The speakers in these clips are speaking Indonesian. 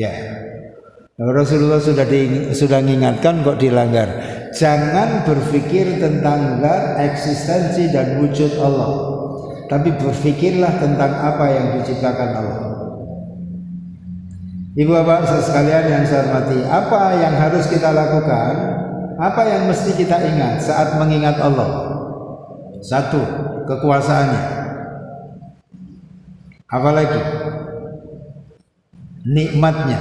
Ya, Rasulullah sudah mengingatkan kok dilanggar. Jangan berpikir tentang zat, eksistensi dan wujud Allah, tapi berpikirlah tentang apa yang diciptakan Allah. Ibu bapak sekalian yang saya hormati, apa yang harus kita lakukan? Apa yang mesti kita ingat saat mengingat Allah? Satu, kekuasaannya. Apalagi nikmatnya.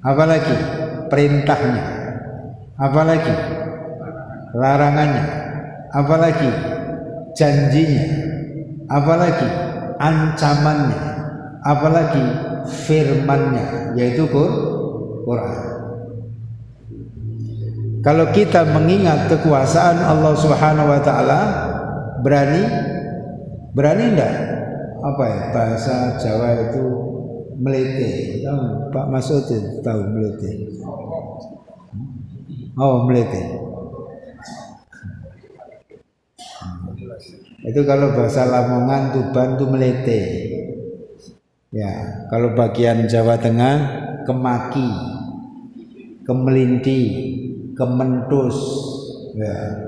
Apalagi perintahnya. Apalagi larangannya. Apalagi janjinya. Apalagi ancamannya. Apalagi firman-Nya, yaitu Quran. Kalau kita mengingat kekuasaan Allah Subhanahu wa taala, berani enggak? Apa ya bahasa Jawa itu melete? Tahu Pak Masud tahu melete? Oh, melete. Itu kalau bahasa Lamongan, Tuban itu melete. Ya, kalau bagian Jawa Tengah kemaki, kemelinti, kementus, ya.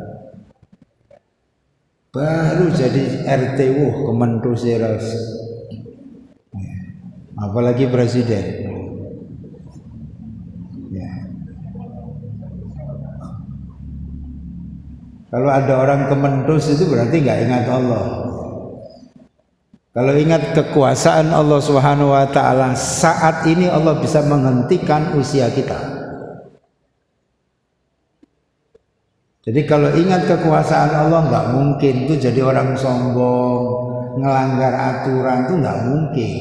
Baru jadi RT kementus eras. Ya. Apalagi presiden. Ya. Kalau ada orang kementus itu berarti nggak ingat Allah. Kalau ingat kekuasaan Allah Subhanahu wa taala, saat ini Allah bisa menghentikan usia kita. Jadi kalau ingat kekuasaan Allah, nggak mungkin itu jadi orang sombong, ngelanggar aturan, itu nggak mungkin.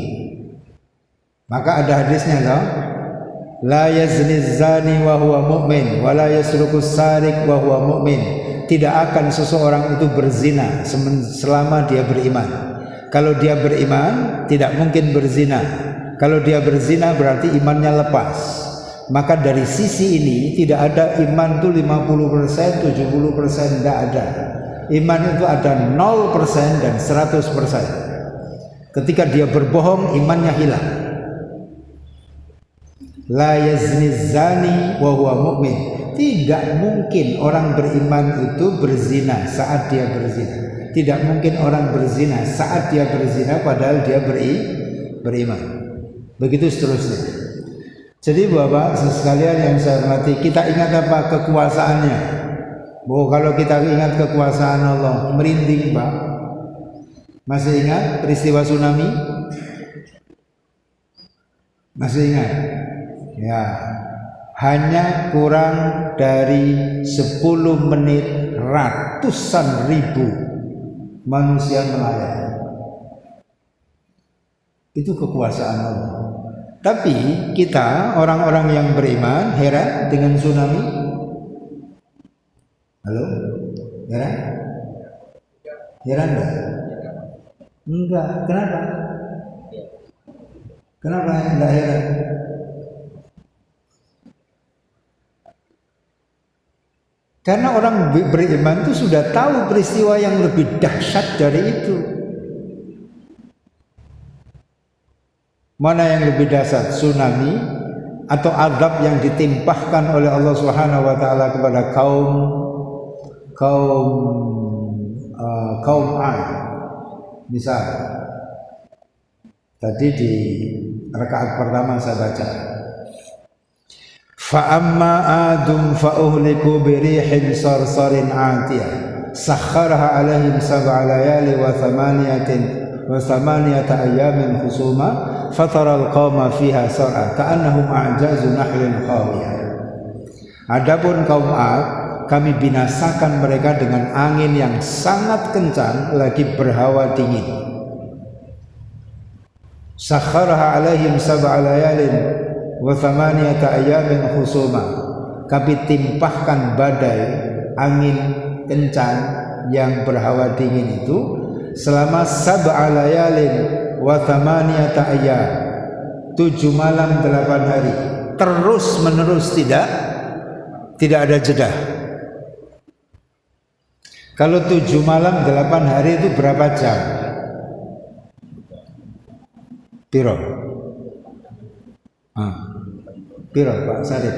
Maka ada hadisnya loh, la yazni zani wa huwa mu'min, wa la yasruku sarik wa huwa mu'min. Tidak akan seseorang itu berzina selama dia beriman. Kalau dia beriman, tidak mungkin berzina. Kalau dia berzina berarti imannya lepas. Maka dari sisi ini tidak ada iman itu 50%, 70%, tidak ada. Iman itu ada 0% dan 100%. Ketika dia berbohong, imannya hilang. La yazni zani wa huwa mu'min. Tidak mungkin orang beriman itu berzina saat dia berzina. Tidak mungkin orang berzina saat dia berzina padahal dia beriman. Begitu seterusnya. Jadi Bapak sekalian yang saya hormati, kita ingat apa? Kekuasaannya. Bahwa kalau kita ingat kekuasaan Allah, merinding Pak. Masih ingat peristiwa tsunami? Masih ingat? Ya. Hanya kurang dari 10 menit ratusan ribu manusia melayang. Itu kekuasaan Allah. Tapi kita orang-orang yang beriman heran dengan tsunami. Halo? Heran? Heran enggak? Enggak. Kenapa? Kenapa enggak heran? Karena orang beriman itu sudah tahu peristiwa yang lebih dahsyat dari itu. Mana yang lebih dahsyat, tsunami atau azab yang ditimpahkan oleh Allah Subhanahu wa taala kepada kaum Ad. Misal tadi di rakaat pertama saya baca, fa amma adum fa uhliku bi rihin sarsarin atiyah sakharaha alaihim sab'a layali wa thamaniyata ayamin husuma fataral qauma fiha sar'a ka'annahum a'jazu nahlin khawiyah. Adapun kaum Ad, kami binasakan mereka dengan angin yang sangat kencang lagi berhawa dingin. Sakharaha alaihim sab'a layalin wa thamaniyata ayamin husuma. Kami timpahkan badai angin kencang yang berhawa dingin itu selama sab'a layalin wa thamaniyata ayyam, 7 malam 8 hari terus menerus, tidak ada jeda. Kalau 7 malam 8 hari itu berapa jam? Piro? Piro Pak Sarip?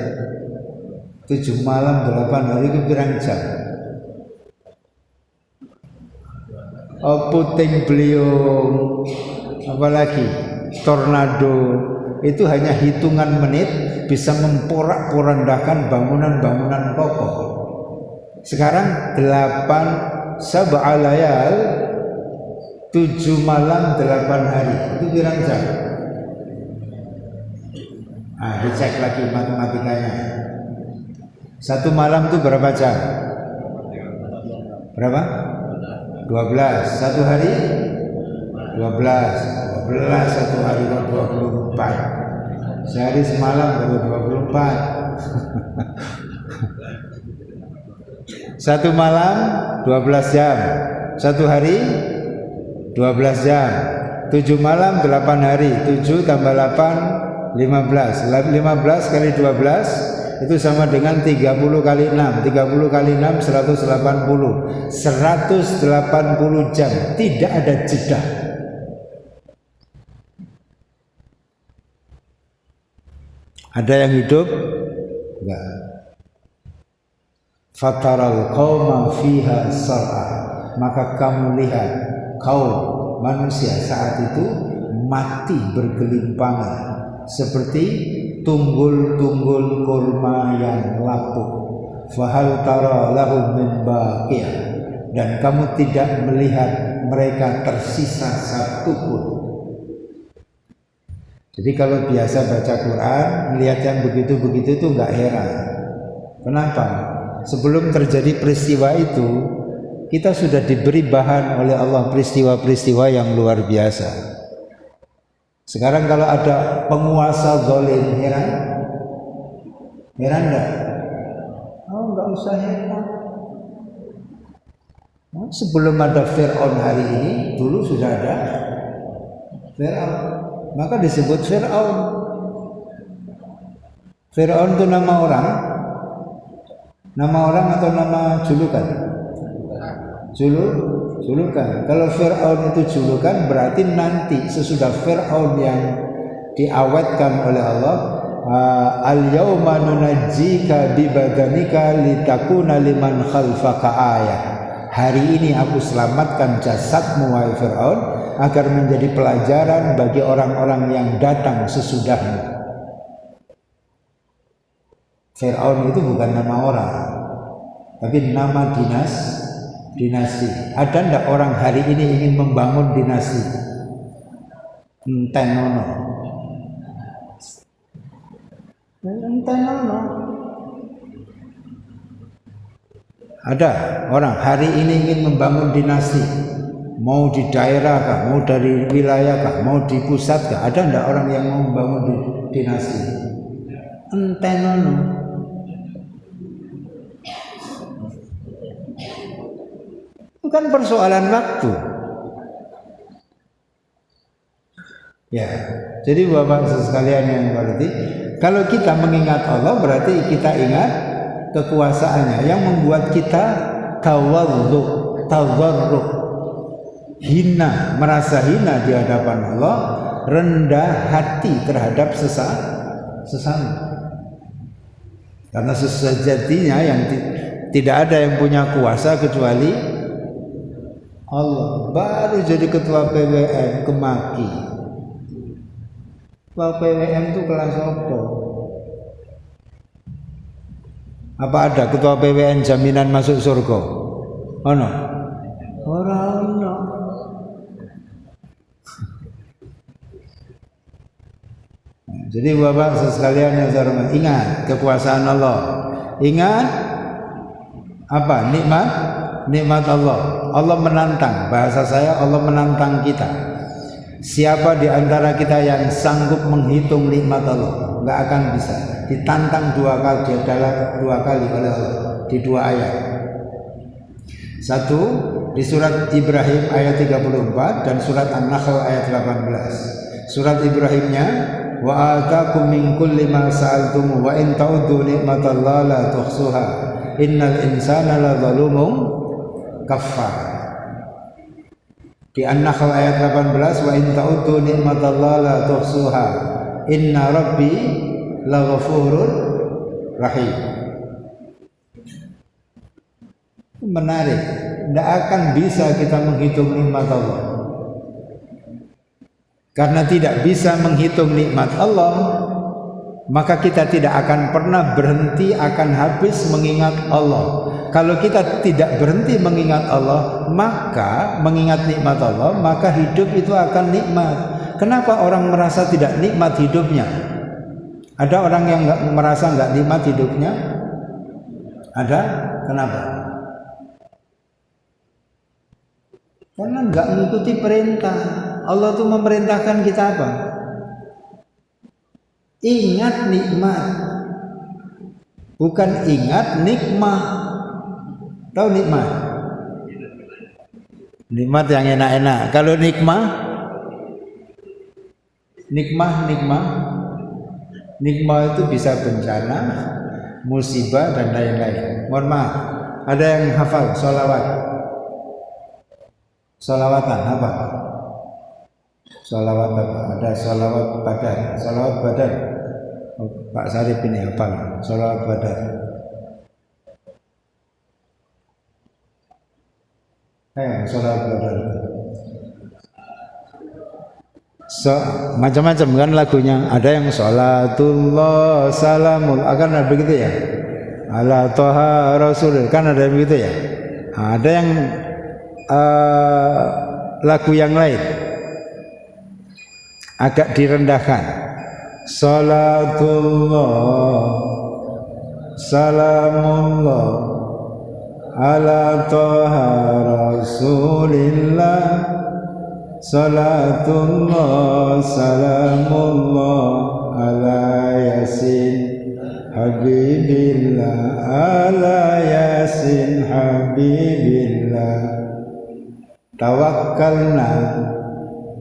7 malam 8 hari itu pirang jam? Puting beliung, apalagi tornado, itu hanya hitungan menit bisa memporak-porandakan bangunan-bangunan kokoh. Sekarang 8 sab'a layal, 7 malam 8 hari, itu pirang jam? Dicek lagi matematikanya. 1 malam itu berapa jam? Berapa? 12. 1 hari 12. 12 1 hari 24. Sehari semalam baru 24. 1 malam 12 jam. 1 hari 12 jam. 7 malam 8 hari. 7 tambah 8 15. 15 kali 12 itu sama dengan 30 kali 6. 30 kali 6 180. 180 jam, tidak ada jeda. Ada yang hidup? Enggak. Fataral qauma fiha sar'a, maka kamu lihat kaum manusia saat itu mati bergelimpangan seperti tunggul-tunggul kurma yang lapuk. Fahal tara lahum min baqiyah, dan kamu tidak melihat mereka tersisa satupun. Jadi kalau biasa baca Quran, melihat yang begitu-begitu itu enggak heran. Kenapa? Sebelum terjadi peristiwa itu, kita sudah diberi bahan oleh Allah peristiwa-peristiwa yang luar biasa. Sekarang kalau ada penguasa zalim, heran? Heran enggak? Enggak usah heran. Sebelum ada Fir'aun hari ini, dulu sudah ada Fir'aun. Maka disebut Fir'aun. Fir'aun itu nama orang? Nama orang atau nama julukan? Julukan. Kalau Fir'aun itu julukan, berarti nanti sesudah Fir'aun yang diawetkan oleh Allah, al-yauma nunajjika bi badanika litakuna liman khalfaka ayah. Hari ini aku selamatkan jasadmu wahai Fir'aun agar menjadi pelajaran bagi orang-orang yang datang sesudahmu. Fir'aun itu bukan nama orang, tapi nama dinasti. Ada ndak orang hari ini ingin membangun dinasti? Entenono. Ada orang hari ini ingin membangun dinasti, mau di daerah kah, mau dari wilayah kah, mau di pusat kah? Ada ndak orang yang mau membangun dinasti? Entenono. Bukan persoalan waktu. Ya, jadi Bapak sekalian yang berarti, kalau kita mengingat Allah berarti kita ingat kekuasaannya yang membuat kita tawarruk, hina, merasa hina di hadapan Allah, rendah hati terhadap sesama. Karena sejatinya yang tidak ada yang punya kuasa kecuali Allah. Baru jadi ketua PWM kemaki. Ketua PWM itu kelas apa? Apa ada ketua PWM jaminan masuk surga? Ono? Ora ono. Jadi Bapak sekalian yang saya hormati, ingat kekuasaan Allah. Ingat apa? Nikmat Allah. Allah menantang, bahasa saya Allah menantang kita. Siapa di antara kita yang sanggup menghitung nikmat Allah? Enggak akan bisa. Ditantang 2 kali, dalam 2 kali oleh Allah di 2 ayat. Satu di surat Ibrahim ayat 34 dan surat An-Nahl ayat 18. Surat Ibrahimnya, wa atakum min kulli ma sa'altum wa in ta'uddu ni'matallahi la tuhsuha innal insana la zalumun kafar. Di An-Nahl ayat 18, wa in ta'uddu ni'matallahi la tuhsuha Inna Rabbi laghafurur rahim. Menarik. Tidak akan bisa kita menghitung nikmat Allah. Karena tidak bisa menghitung nikmat Allah, maka kita tidak akan pernah berhenti, akan habis mengingat Allah. Kalau kita tidak berhenti mengingat Allah, maka mengingat nikmat Allah, maka hidup itu akan nikmat. Kenapa orang merasa tidak nikmat hidupnya? Ada orang yang merasa nggak nikmat hidupnya? Ada? Kenapa? Karena nggak mengikuti perintah. Allah tuh memerintahkan kita apa? Ingat nikmat, bukan ingat nikmah. Tahu nikmat? Nikmat yang enak-enak. Kalau nikmah itu bisa bencana, musibah dan lain-lain. Mohon maaf, ada yang hafal solawatan apa? Salawat apa? Ada salawat badar. Pak Sarip ini hafal salawat badar. Salawat badar. Macam-macam kan lagunya. Ada yang salatullah salamul, akan ada begitu ya. Ala toha rasul, kan ada begitu ya. Ada yang lagu yang lain agak direndahkan. Salatullah salamullah ala toha rasulillah. Salatullah salamullah ala yasin habibillah. Ala yasin habibillah. Tawakkalna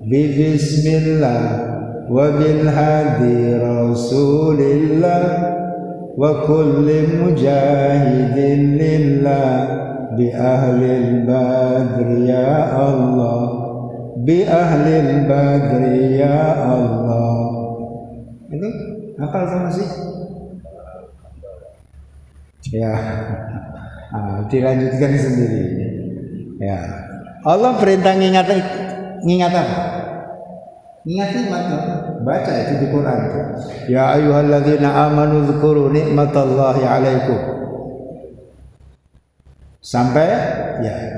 bismillah wa bil hadi rasulillah wa kulli mujahidin lillah bi ahlil badri ya Allah, bi ahlil badri ya Allah. Itu hafal sama sih? Ya, dilanjutkan sendiri. Ya, Allah perintah ngingat apa? Ingat nikmat, baca itu di Quran. Ya ayyuhalladzina amanu dzkuru nikmatallahi alaikum. Sampai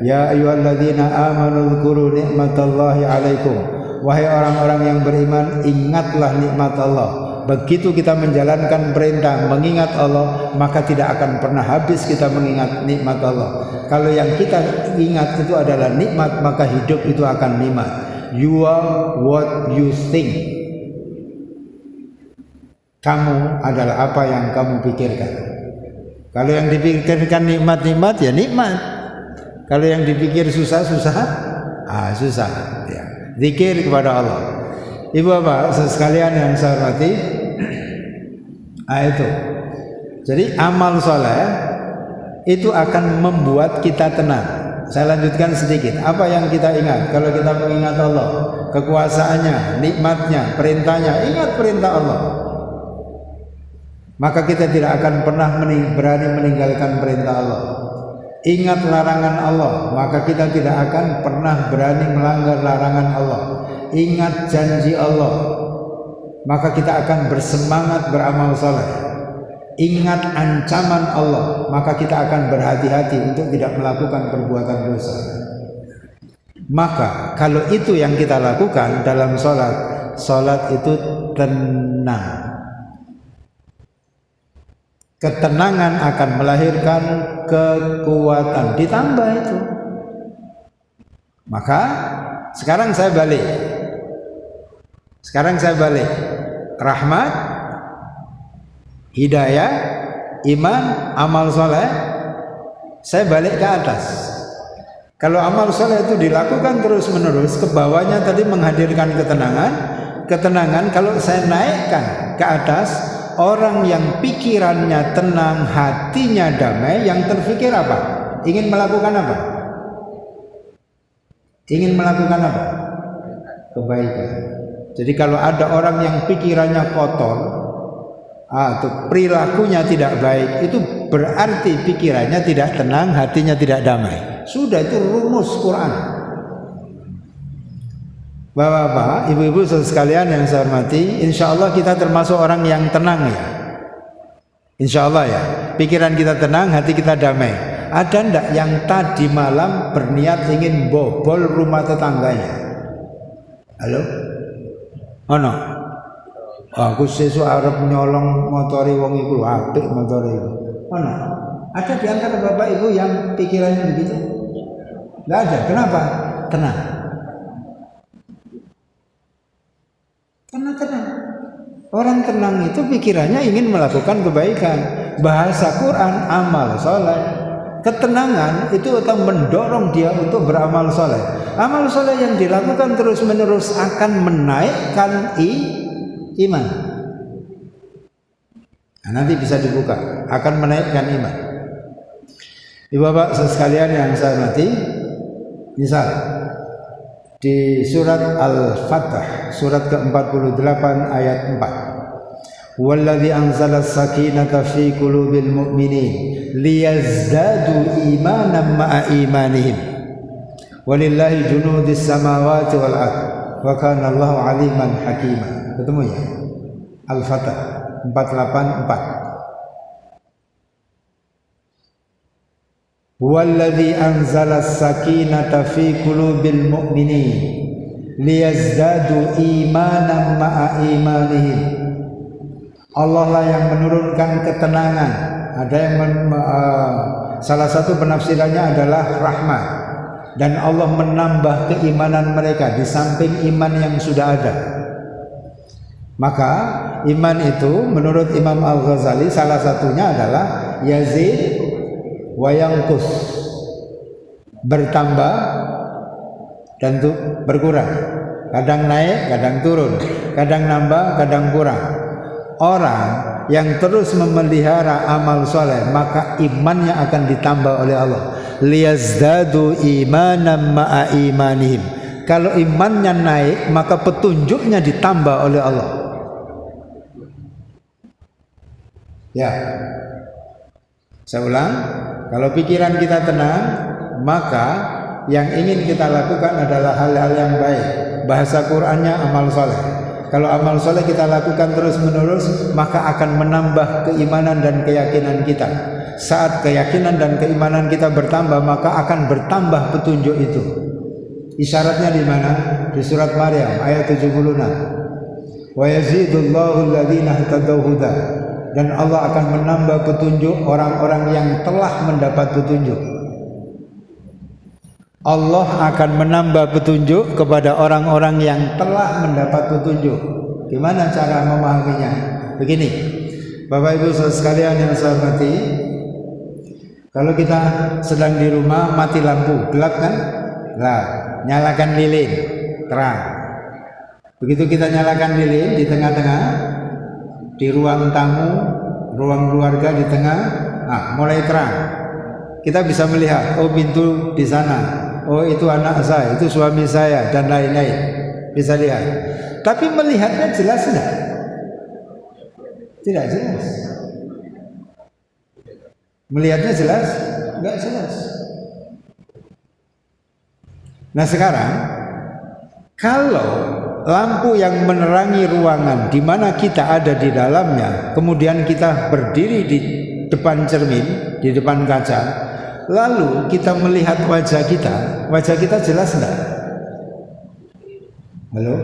ya ayyuhalladzina amanu dzkuru nikmatallahi alaikum. Wahai orang-orang yang beriman, ingatlah nikmat Allah. Begitu kita menjalankan perintah mengingat Allah, maka tidak akan pernah habis kita mengingat nikmat Allah. Kalau yang kita ingat itu adalah nikmat, maka hidup itu akan nikmat. You are what you think. Kamu adalah apa yang kamu pikirkan. Kalau yang dipikirkan nikmat-nikmat, ya nikmat. Kalau yang dipikir susah-susah, susah. Ya. Zikir kepada Allah. Ibu bapak sekalian yang saya hormati, itu. Jadi amal soleh itu akan membuat kita tenang. Saya lanjutkan sedikit. Apa yang kita ingat? Kalau kita mengingat Allah, kekuasaannya, nikmatnya, perintahnya, ingat perintah Allah, maka kita tidak akan pernah berani meninggalkan perintah Allah. Ingat larangan Allah, maka kita tidak akan pernah berani melanggar larangan Allah. Ingat janji Allah, maka kita akan bersemangat beramal saleh. Ingat ancaman Allah, maka kita akan berhati-hati untuk tidak melakukan perbuatan dosa. Maka kalau itu yang kita lakukan dalam sholat itu tenang. Ketenangan akan melahirkan kekuatan, ditambah itu. Maka sekarang saya balik. Rahmat, hidayah, iman, amal soleh, saya balik ke atas. Kalau amal soleh itu dilakukan terus menerus, ke bawahnya tadi menghadirkan ketenangan. Kalau saya naikkan ke atas, orang yang pikirannya tenang, hatinya damai, yang terfikir apa? Ingin melakukan apa? Kebaikan. Jadi kalau ada orang yang pikirannya kotor atau perilakunya tidak baik, itu berarti pikirannya tidak tenang, hatinya tidak damai. Sudah, itu rumus Quran. Bapak-bapak, ibu-ibu sekalian yang saya hormati, insya Allah kita termasuk orang yang tenang ya. Insya Allah ya, pikiran kita tenang, hati kita damai. Ada ndak yang tadi malam berniat ingin bobol rumah tetangganya? Halo? Oh no? Aku sesuk arep nyolong motori wong iku, apik motori iku. Oh no? Ada di antara bapak ibu yang pikirannya begitu? Enggak ada. Kenapa? Tenang. Karena tenang. Orang tenang itu pikirannya ingin melakukan kebaikan. Bahasa Quran amal soleh. Ketenangan itu akan mendorong dia untuk beramal soleh. Amal soleh yang dilakukan terus menerus akan menaikkan iman. Nah, nanti bisa dibuka, akan menaikkan iman. Ibu bapak sekalian yang saya hormati, misal di surat Al-Fatah surat ke-48 ayat 4, "Walladzi anzala as-sakinata fi qulubil mu'minin liyazdadu imanan ma'a imanihim walillahi junudis samawati wal ardh wa kana Allahu aliman hakima." Ketemu ya? Al-Fatah 484. Walladzi anzala as-sakinata fi qulubil mu'minin liyazdadu imanan ma'a imanihim. Allah lah yang menurunkan ketenangan. Ada yang salah satu penafsirannya adalah rahmat, dan Allah menambah keimanan mereka di samping iman yang sudah ada. Maka iman itu menurut Imam Al-Ghazali salah satunya adalah yazid wa yanqus, bertambah dan berkurang, kadang naik kadang turun, kadang nambah kadang kurang. Orang yang terus memelihara amal soleh maka imannya akan ditambah oleh Allah. Liyazdadu imanan ma'a imanihim. Kalau imannya naik maka petunjuknya ditambah oleh Allah. Ya, saya ulang, kalau pikiran kita tenang, maka yang ingin kita lakukan adalah hal-hal yang baik. Bahasa Qur'annya amal soleh. Kalau amal soleh kita lakukan terus menerus, maka akan menambah keimanan dan keyakinan kita. Saat keyakinan dan keimanan kita bertambah, maka akan bertambah petunjuk itu. Isyaratnya di mana? Di surat Maryam ayat 76. Wa yazidullahu alladhina ihtadaw huda. Dan Allah akan menambah petunjuk orang-orang yang telah mendapat petunjuk. Allah akan menambah petunjuk kepada orang-orang yang telah mendapat petunjuk. Gimana cara memahaminya? Begini, Bapak Ibu sekalian yang saya hormati, kalau kita sedang di rumah mati lampu, gelap kan? Gelap. Nyalakan lilin, terang. Begitu kita nyalakan lilin di tengah-tengah, di ruang tamu, ruang keluarga di tengah, mulai terang. Kita bisa melihat, oh pintu di sana, oh itu anak saya, itu suami saya, dan lain-lain. Bisa lihat. Tapi melihatnya jelas enggak? Tidak jelas. Melihatnya jelas? Enggak jelas. Nah sekarang, kalau lampu yang menerangi ruangan di mana kita ada di dalamnya, kemudian kita berdiri di depan cermin, di depan kaca, lalu kita melihat wajah kita jelas enggak? Halo?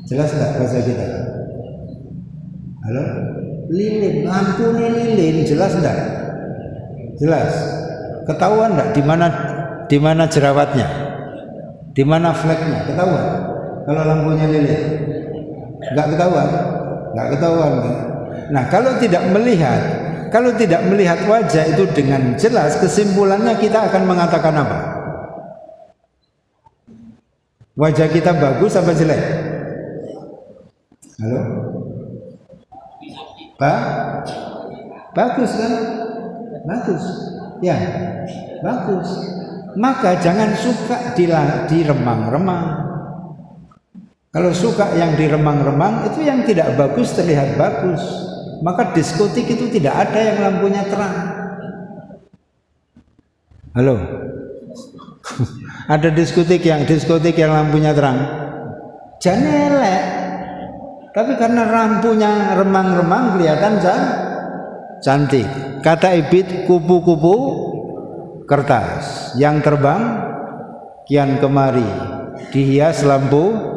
Jelas enggak wajah kita? Halo? Lilin, lampunya lilin, jelas enggak? Jelas. Ketahuan enggak di mana jerawatnya? Di mana fleknya? Ketahuan? Kalau lampunya lilin, nggak ketahuan, kan? Nah, kalau tidak melihat wajah itu dengan jelas, kesimpulannya kita akan mengatakan apa? Wajah kita bagus apa jelek? Halo? Bagus kan? Bagus, ya, bagus. Maka jangan suka diremang-remang. Kalau suka yang diremang-remang, itu yang tidak bagus terlihat bagus. Maka diskotik itu tidak ada yang lampunya terang. Halo? Ada diskotik yang lampunya terang? Jangan elek. Tapi karena lampunya remang-remang kelihatan cantik. Kata Ibit, kupu-kupu kertas yang terbang kian kemari dihias lampu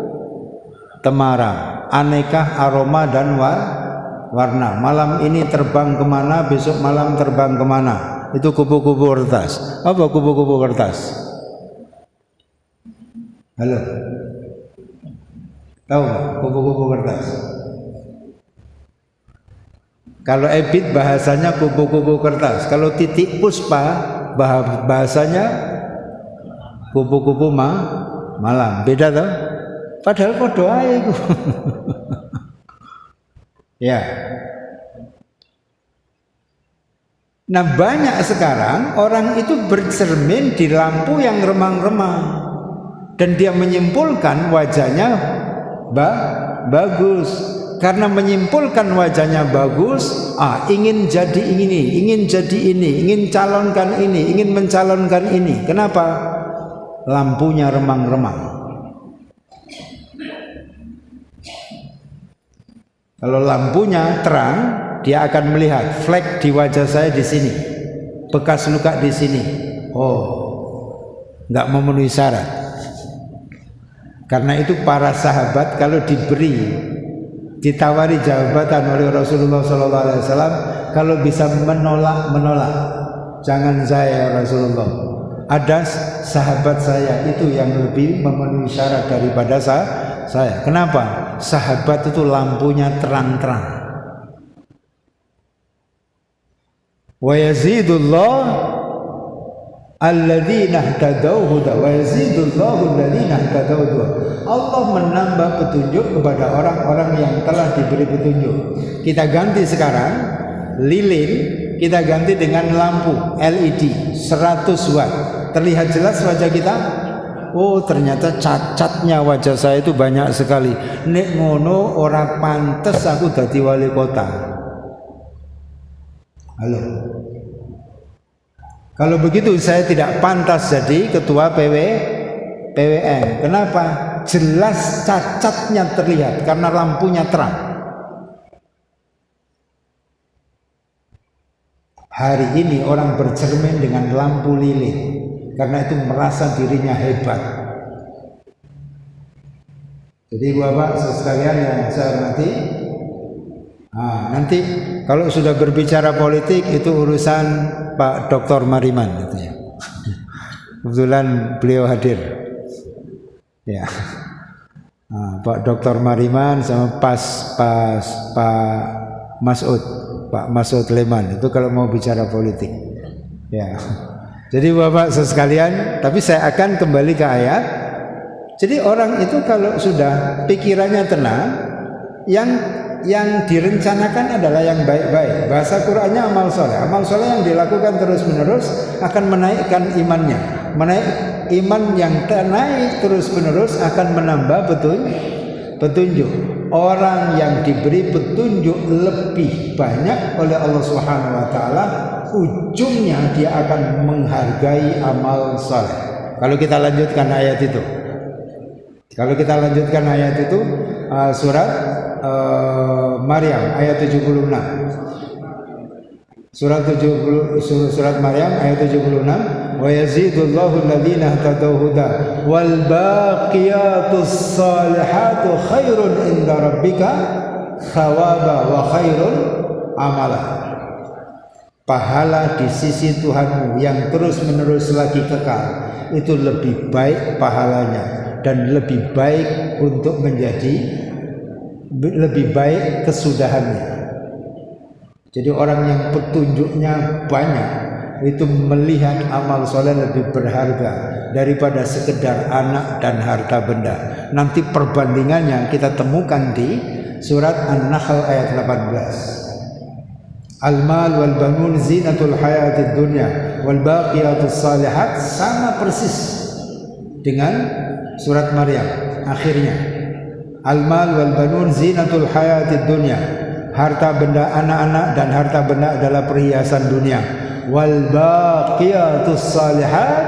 temaram, aneka aroma dan warna. Malam ini terbang kemana, besok malam terbang kemana. Itu kupu-kupu kertas. Apa kupu-kupu kertas? Halo? Tahu nggak kupu-kupu kertas? Kalau Ebit bahasanya kupu-kupu kertas. Kalau Titik Puspa bahasanya kupu-kupu malam. Beda toh? Padahal podo ae iku. Ya. Nah, banyak sekarang orang itu bercermin di lampu yang remang-remang dan dia menyimpulkan wajahnya bagus. Karena menyimpulkan wajahnya bagus, ingin jadi ini, ingin jadi ini, ingin calonkan ini, ingin mencalonkan ini. Kenapa? Lampunya remang-remang. Kalau lampunya terang, dia akan melihat flek di wajah saya di sini, bekas luka di sini. Oh, nggak memenuhi syarat. Karena itu para sahabat kalau ditawari jabatan oleh Rasulullah SAW, kalau bisa menolak, jangan saya Rasulullah. Ada sahabat saya itu yang lebih memenuhi syarat daripada saya. Kenapa? Sahabat itu lampunya terang-terang. Wa yazidullah alladzina ihtadaw huda wa yazidullahu alladzina ihtadaw huda. Allah menambah petunjuk kepada orang-orang yang telah diberi petunjuk. Kita ganti sekarang lilin, kita ganti dengan lampu LED 100 watt. Terlihat jelas wajah kita? Oh, ternyata cacatnya wajah saya itu banyak sekali. Nek ngono ora pantes aku dadi wali kota. Halo. Kalau begitu saya tidak pantas jadi ketua PWN. Kenapa? Jelas cacatnya terlihat karena lampunya terang. Hari ini orang bercermin dengan lampu lilin karena itu merasa dirinya hebat. Jadi Bapak sekalian yang saya hormati, nanti kalau sudah berbicara politik itu urusan Pak Dr. Mariman gitu ya. Kebetulan beliau hadir. Ya. Pak Dr. Mariman sama Pak Masud Leman itu kalau mau bicara politik. Ya. Jadi Bapak sekalian, tapi saya akan kembali ke ayat. Jadi orang itu kalau sudah pikirannya tenang, yang direncanakan adalah yang baik-baik. Bahasa Qur'annya amal soleh. Amal soleh yang dilakukan terus-menerus akan menaikkan imannya. Iman yang naik terus-menerus akan menambah petunjuk. Orang yang diberi petunjuk lebih banyak oleh Allah Subhanahu wa taala, ujungnya dia akan menghargai amal soleh. Kalau kita lanjutkan ayat itu. Surat Maryam ayat 76. Surat Maryam ayat 76, wa yazidullahu alladhina ihtadaw huda wal baqiyatus salihatu khairun inda rabbika thawaba wa khairun amala. Pahala di sisi Tuhanmu yang terus-menerus lagi kekal itu lebih baik pahalanya dan lebih baik untuk menjadi lebih baik kesudahannya. Jadi orang yang petunjuknya banyak itu melihat amal soleh lebih berharga daripada sekedar anak dan harta benda. Nanti perbandingannya kita temukan di surat An-Nahl ayat 18. Al-mal wal banun zinatul hayatid dunya wal baqiyatus salihat sama persis dengan surat Maryam akhirnya. Al-mal wal banun zinatul hayatid dunya. Harta benda anak-anak dan harta benda adalah perhiasan dunia. Wal baqiyatus salihat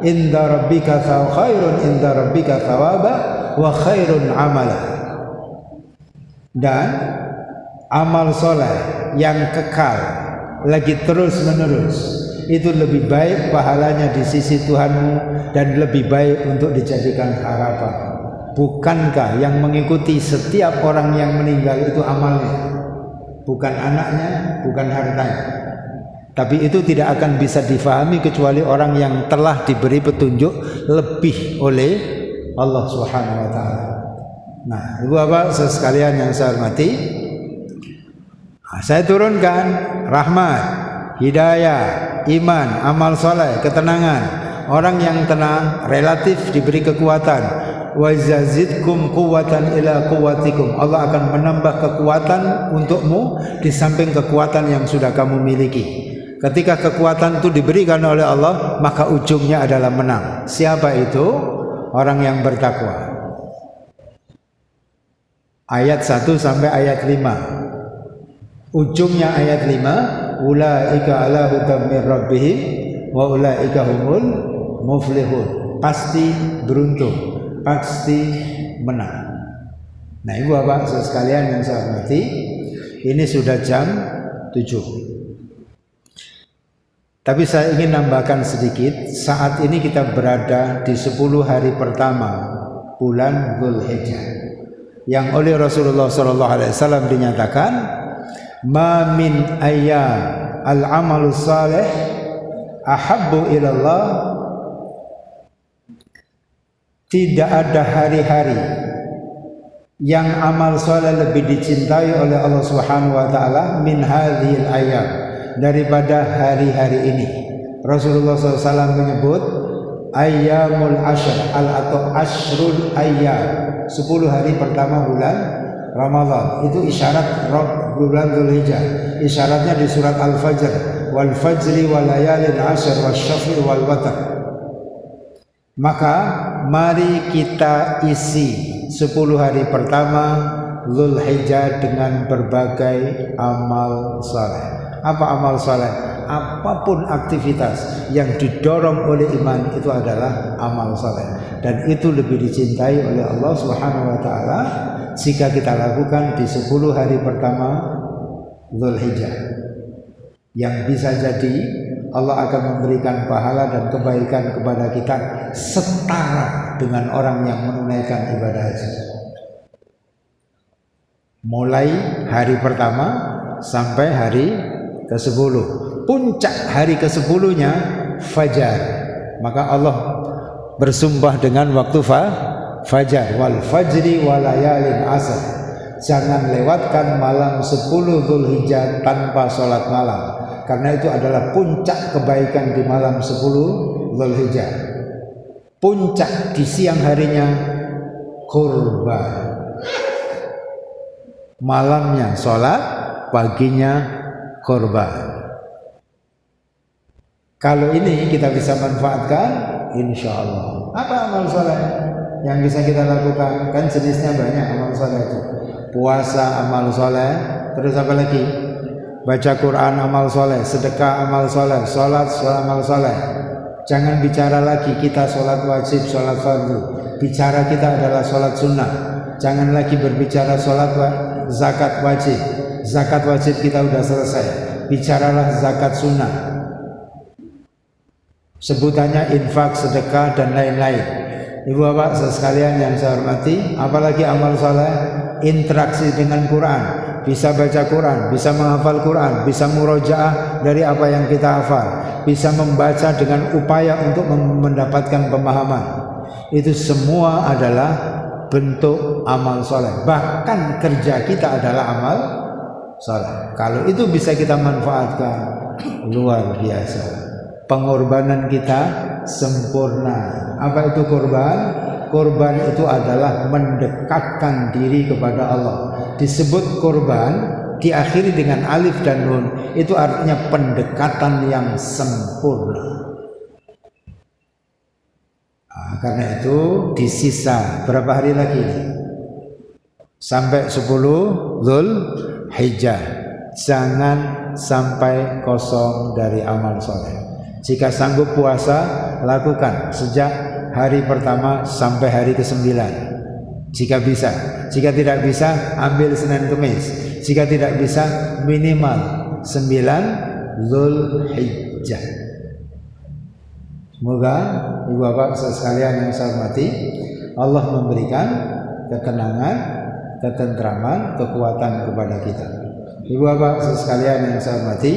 inda rabbika khairun inda rabbika thawaba wa khairun amala. Dan amal soleh yang kekal lagi terus menerus itu lebih baik pahalanya di sisi Tuhanmu dan lebih baik untuk dijadikan harapan. Bukankah yang mengikuti setiap orang yang meninggal itu amalnya, bukan anaknya, bukan hartanya? Tapi itu tidak akan bisa difahami kecuali orang yang telah diberi petunjuk lebih oleh Allah Subhanahu wa taala. Nah, Ibu Bapak sekalian yang saya hormati, saya turunkan rahmat, hidayah, iman, amal soleh, ketenangan. Orang yang tenang relatif diberi kekuatan. Wa yazidkum quwwatan ila quwwatikum. Allah akan menambah kekuatan untukmu di samping kekuatan yang sudah kamu miliki. Ketika kekuatan itu diberikan oleh Allah, maka ujungnya adalah menang. Siapa itu? Orang yang bertakwa. Ayat 1 sampai ayat 5. Ujungnya ayat 5, ulaika ala hudan mir rabbihim wa ulaika humul muflihun. Pasti beruntung, pasti menang. Nah, Ibu Bapak sekalian yang saya hormati, ini sudah jam 7. Tapi saya ingin nambahkan sedikit. Saat ini kita berada di 10 hari pertama bulan Dzulhijjah, yang oleh Rasulullah SAW dinyatakan, ma min ayyam al-amalu salih ahabbu ilallah. Tidak ada hari-hari yang amal soleh lebih dicintai oleh Allah Subhanahu wa taala min hadhil ayyam, daripada hari-hari ini. Rasulullah SAW menyebut ayyamul ashr atau ashrul ayyam, 10 hari pertama bulan Ramadan. Itu isyarat bulan Dzulhijjah. Isyaratnya di surat Al-Fajr, wal fajri wal layalin ashr wasyafi wal watr. Maka mari kita isi 10 hari pertama Dzulhijjah dengan berbagai amal saleh. Apa amal saleh? Apapun aktivitas yang didorong oleh iman itu adalah amal saleh, dan itu lebih dicintai oleh Allah Subhanahu wa taala jika kita lakukan di 10 hari pertama Dzulhijjah. Yang bisa jadi Allah akan memberikan pahala dan kebaikan kepada kita setara dengan orang yang menunaikan ibadah haji. Mulai hari pertama sampai hari ke-10. Puncak hari ke-10-nya fajar. Maka Allah bersumpah dengan waktu fajar, wal fajri wal layalin asr. Jangan lewatkan malam 10 Dzulhijjah tanpa sholat malam, karena itu adalah puncak kebaikan di malam 10 Dzulhijjah. Puncak di siang harinya kurban, malamnya sholat, paginya kurban. Kalau ini kita bisa manfaatkan, insya Allah. Apa amal soleh yang bisa kita lakukan? Kan jenisnya banyak amal soleh itu. Puasa amal soleh, terus apa lagi? Baca Quran amal soleh, sedekah amal soleh, sholat amal soleh. Jangan bicara lagi kita sholat wajib, sholat fardu. Bicara kita adalah sholat sunnah. Jangan lagi berbicara sholat zakat wajib. Zakat wajib kita sudah selesai. Bicaralah zakat sunnah. Sebutannya infak, sedekah dan lain-lain. Ibu bapak sekalian yang saya hormati, apalagi amal soleh, interaksi dengan Quran. Bisa baca Quran, bisa menghafal Quran, bisa murojaah dari apa yang kita hafal, bisa membaca dengan upaya untuk mendapatkan pemahaman. Itu semua adalah bentuk amal soleh. Bahkan kerja kita adalah amal soleh. Kalau itu bisa kita manfaatkan, luar biasa. Pengorbanan kita sempurna. Apa itu korban? Korban itu adalah mendekatkan diri kepada Allah. Disebut korban, diakhiri dengan alif dan nun. Itu artinya pendekatan yang sempurna. Karena itu di sisa berapa hari lagi? sampai 10 Dzulhijjah. Jangan sampai kosong dari amal soleh. Jika sanggup puasa, lakukan sejak hari pertama sampai hari ke-9. Jika bisa. Jika tidak bisa, ambil Senin Kemis. Jika tidak bisa, minimal 9 Dzulhijjah. Semoga ibu bapak sekalian yang saya hormati, Allah memberikan ketenangan, ketentraman, kekuatan kepada kita. Ibu bapak sekalian yang saya hormati,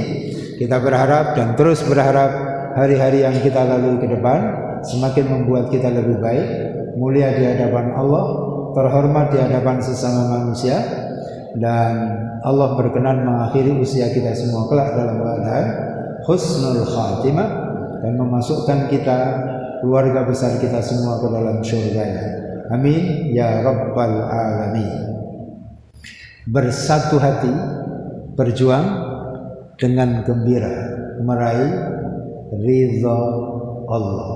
kita berharap dan terus berharap hari-hari yang kita lalui ke depan semakin membuat kita lebih baik, mulia di hadapan Allah, terhormat di hadapan sesama manusia, dan Allah berkenan mengakhiri usia kita semua kelak dalam keadaan husnul khatimah dan memasukkan kita, keluarga besar kita semua ke dalam syurga-Nya. Amin ya rabbal alamin. Bersatu hati berjuang dengan gembira meraih ridha Allah.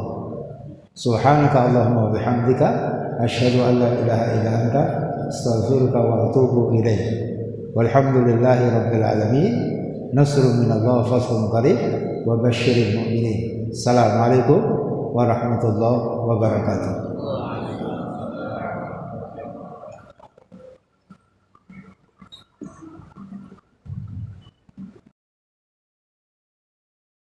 Subhanaka Allahumma wa bihamdika asyhadu an la ilaha illa anta astaghfiruka wa atubu ilaik. Walhamdulillahi rabbil alamin. Nasrun minallah wa fathun qarib wa basyiril mu'minin. Assalamualaikum warahmatullahi wabarakatuh.